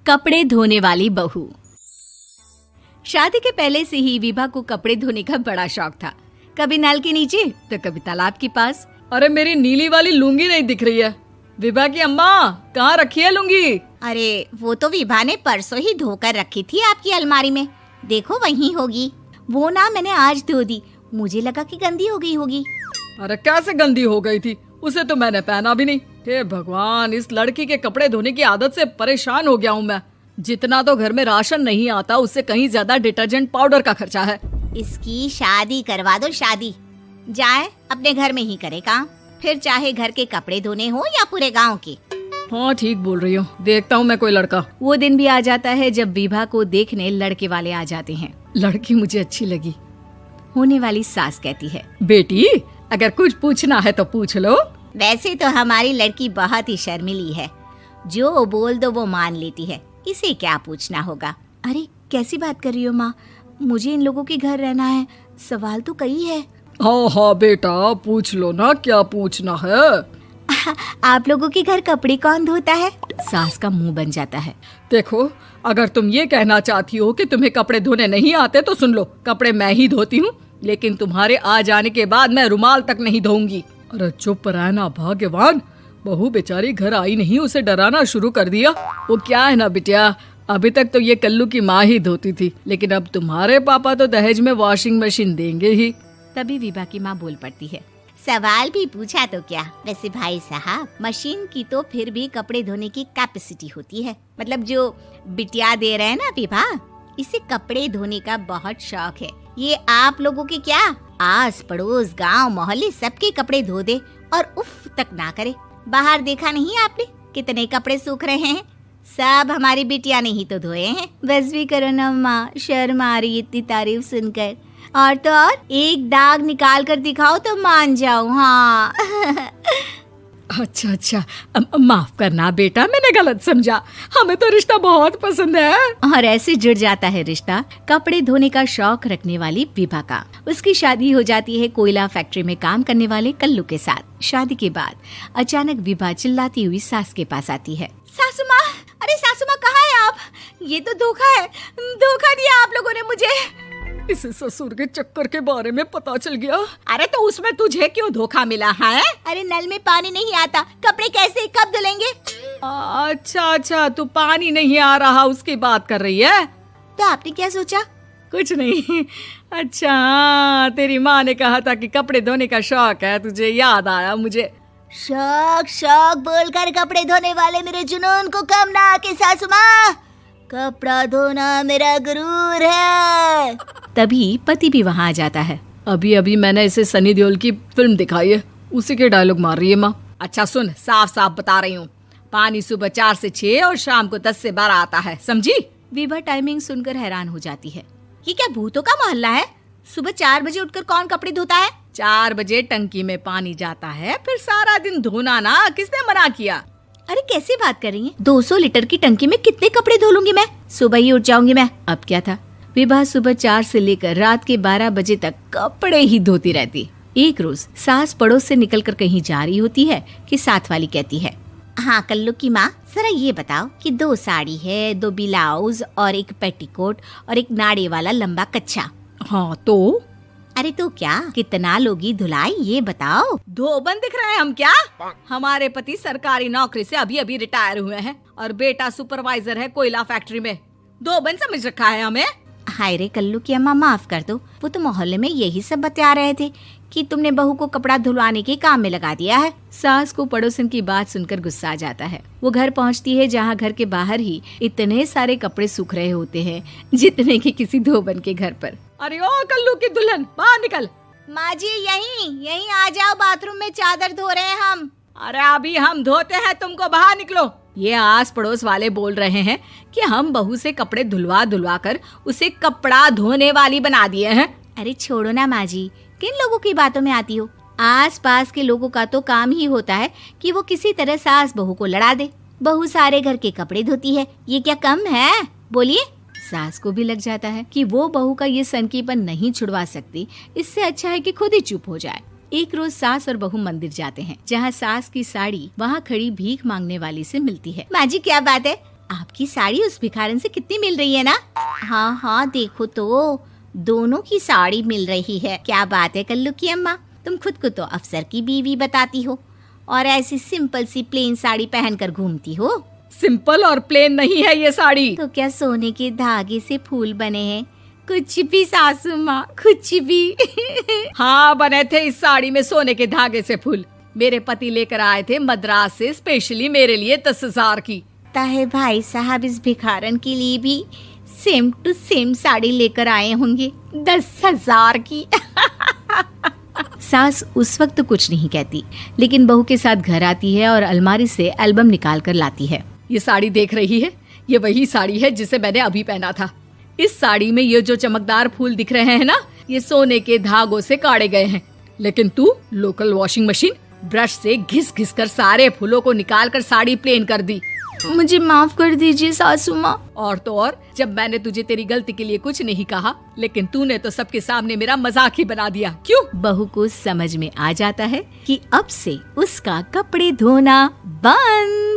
कपड़े धोने वाली बहू। शादी के पहले से ही विभा को कपड़े धोने का बड़ा शौक था। कभी नल के नीचे तो कभी तालाब के पास। अरे मेरी नीली वाली लुंगी नहीं दिख रही है। विभा की अम्मा, कहाँ रखी है लुंगी? अरे वो तो विभा ने परसों ही धोकर रखी थी आपकी अलमारी में, देखो वहीं होगी। वो ना मैंने आज धो दी, मुझे लगा कि गंदी हो गई होगी। अरे कैसे गंदी हो गई थी? उसे तो मैंने पहना भी नहीं। हे भगवान, इस लड़की के कपड़े धोने की आदत से परेशान हो गया हूँ मैं। जितना तो घर में राशन नहीं आता, उससे कहीं ज्यादा डिटर्जेंट पाउडर का खर्चा है। इसकी शादी करवा दो, शादी जाए अपने घर में ही करे काम, फिर चाहे घर के कपड़े धोने हो या पूरे गांव के। हाँ ठीक बोल रही हो, देखता हूँ मैं कोई लड़का। वो दिन भी आ जाता है जब विभा को देखने लड़के वाले आ जाते हैं। लड़की मुझे अच्छी लगी। होने वाली सास कहती है, बेटी अगर कुछ पूछना है तो पूछ लो। वैसे तो हमारी लड़की बहुत ही शर्मीली है, जो बोल दो वो मान लेती है, इसे क्या पूछना होगा। अरे कैसी बात कर रही हो माँ, मुझे इन लोगों के घर रहना है, सवाल तो कई है। हाँ हाँ बेटा, पूछ लो ना, क्या पूछना है। आप लोगों के घर कपड़े कौन धोता है? सास का मुंह बन जाता है। देखो, अगर तुम ये कहना चाहती हो कि तुम्हें कपड़े धोने नहीं आते तो सुन लो, कपड़े मैं ही धोती हूँ, लेकिन तुम्हारे आ जाने के बाद मैं रुमाल तक नहीं धोऊंगी। अरे चुप रहना भाग्यवान, बहू बेचारी घर आई नहीं, उसे डराना शुरू कर दिया। वो क्या है ना बिटिया, अभी तक तो ये कल्लू की माँ ही धोती थी, लेकिन अब तुम्हारे पापा तो दहेज में वॉशिंग मशीन देंगे ही। तभी विभा की माँ बोल पड़ती है, सवाल भी पूछा तो क्या। वैसे भाई साहब, मशीन की तो फिर भी कपड़े धोने की कैपेसिटी होती है। मतलब जो बिटिया दे रहे हैं ना विभा, इसे कपड़े धोने का बहुत शौक है। ये आप लोगों के क्या, आस पड़ोस गांव मोहल्ले सबके कपड़े धो दे और उफ तक ना करे। बाहर देखा नहीं आपने कितने कपड़े सूख रहे हैं? सब हमारी बिटिया ने ही तो धोए हैं। बस भी करो ना माँ, शर्म आ रही इतनी तारीफ सुनकर। और तो और एक दाग निकाल कर दिखाओ तो मान जाऊं। हाँ अच्छा, माफ करना बेटा, मैंने गलत समझा। हमें तो रिश्ता बहुत पसंद है। और ऐसे जुड़ जाता है रिश्ता कपड़े धोने का शौक रखने वाली विभा का। उसकी शादी हो जाती है कोयला फैक्ट्री में काम करने वाले कल्लू के साथ। शादी के बाद अचानक विभा चिल्लाती हुई सास के पास आती है। सासू माँ, अरे सासू माँ कहाँ है आप? ये तो धोखा है, धोखा दिया आप लोगों ने मुझे। इसे ससुर के चक्कर के बारे में पता चल गया। अरे तो उसमें तुझे क्यों धोखा मिला है? अरे नल में पानी नहीं आता, कपड़े कैसे कब धुलेंगे? अच्छा, तू पानी नहीं आ रहा उसकी बात कर रही है। तो आपने क्या सोचा? कुछ नहीं। अच्छा, तेरी माँ ने कहा था कि कपड़े धोने का शौक है तुझे, याद आया मुझे। शौक बोलकर कपड़े धोने वाले मेरे जुनून को कम ना आके सासू माँ, कपड़ा धोना मेरा गुरूर है। तभी पति भी वहाँ आ जाता है। अभी मैंने इसे सनी देओल की फिल्म दिखाई है, उसी के डायलॉग मार रही है माँ। अच्छा सुन, साफ बता रही हूँ, पानी सुबह 4 से 6 और शाम को 10 से 12 आता है, समझी? विभा टाइमिंग सुनकर हैरान हो जाती है। ये क्या भूतों का मोहल्ला है? सुबह 4 बजे उठकर कौन कपड़े धोता है? 4 बजे टंकी में पानी जाता है, फिर सारा दिन धोना ना, किसने मना किया? अरे कैसी बात कर रही हैं? 200 लीटर की टंकी में कितने कपड़े धो लूंगी मैं? सुबह ही उठ जाऊंगी मैं। अब क्या था, विभा सुबह 4 से लेकर रात के 12 बजे तक कपड़े ही धोती रहती। एक रोज सास पड़ोस से निकलकर कहीं जा रही होती है कि साथ वाली कहती है, हाँ कल्लू की माँ, जरा ये बताओ कि 2 साड़ी है, 2 ब्लाउज और एक पेटीकोट और एक नाड़े वाला लंबा कच्छा। हाँ तो? अरे तो क्या, कितना लोगी धुलाई ये बताओ। धोबन दिख रहे हैं हम क्या? हमारे पति सरकारी नौकरी से अभी रिटायर हुए हैं और बेटा सुपरवाइजर है कोयला फैक्ट्री में। धोबन समझ रखा है हमें। हाय रे कल्लू की अम्मा, माफ कर दो, वो तो मोहल्ले में यही सब बता रहे थे कि तुमने बहू को कपड़ा धुलवाने के काम में लगा दिया है। सास को पड़ोसन की बात सुनकर गुस्सा आ जाता है। वो घर पहुंचती है जहां घर के बाहर ही इतने सारे कपड़े सूख रहे होते हैं जितने कि किसी धोबन के घर पर। अरे ओ कल्लू की दुल्हन, बाहर निकल। माँ जी यहीं आ जाओ, बाथरूम में चादर धो रहे हैं हम। अरे अभी हम धोते हैं, तुमको बाहर निकलो। ये आस पड़ोस वाले बोल रहे हैं कि हम बहू से कपड़े धुलवा कर उसे कपड़ा धोने वाली बना दिए हैं। अरे छोड़ो ना माँ जी, किन लोगों की बातों में आती हो? आस पास के लोगों का तो काम ही होता है कि वो किसी तरह सास बहू को लड़ा दे। बहू सारे घर के कपड़े धोती है, ये क्या कम है? बोलिए। सास को भी लग जाता है कि वो बहू का ये सनकीपन नहीं छुड़वा सकती, इससे अच्छा है कि खुद ही चुप हो जाए। एक रोज सास और बहू मंदिर जाते हैं, जहाँ सास की साड़ी वहाँ खड़ी भीख मांगने वाली से मिलती है। माँ जी क्या बात है, आपकी साड़ी उस भिखारन से कितनी मिल रही है ना? हाँ हाँ देखो तो, दोनों की साड़ी मिल रही है। क्या बात है कल्लू की अम्मा, तुम खुद को तो अफसर की बीवी बताती हो और ऐसी सिंपल सी प्लेन साड़ी पहनकर घूमती हो। सिंपल और प्लेन नहीं है ये साड़ी। तो क्या सोने के धागे से फूल बने हैं? कुछ भी सासू माँ, कुछ भी। हाँ बने थे इस साड़ी में सोने के धागे से फूल। मेरे पति लेकर आए थे मद्रास से स्पेशली मेरे लिए 10,000 की। ताहे भाई साहब इस भिखारन के लिए भी सेम टू सेम साड़ी लेकर आए होंगे 10,000 की। सास उस वक्त तो कुछ नहीं कहती, लेकिन बहू के साथ घर आती है और अलमारी से एल्बम निकाल कर लाती है। ये साड़ी देख रही है, ये वही साड़ी है जिसे मैंने अभी पहना था। इस साड़ी में ये जो चमकदार फूल दिख रहे हैं ना, ये सोने के धागों से काढ़े गए हैं। लेकिन तू लोकल वॉशिंग मशीन ब्रश से घिस घिस कर सारे फूलों को निकाल कर साड़ी प्लेन कर दी। मुझे माफ कर दीजिए सासू माँ। और तो और, जब मैंने तुझे तेरी गलती के लिए कुछ नहीं कहा, लेकिन तूने तो सबके सामने मेरा मजाक ही बना दिया। क्यों? बहू को समझ में आ जाता है कि अब से उसका कपड़े धोना बंद।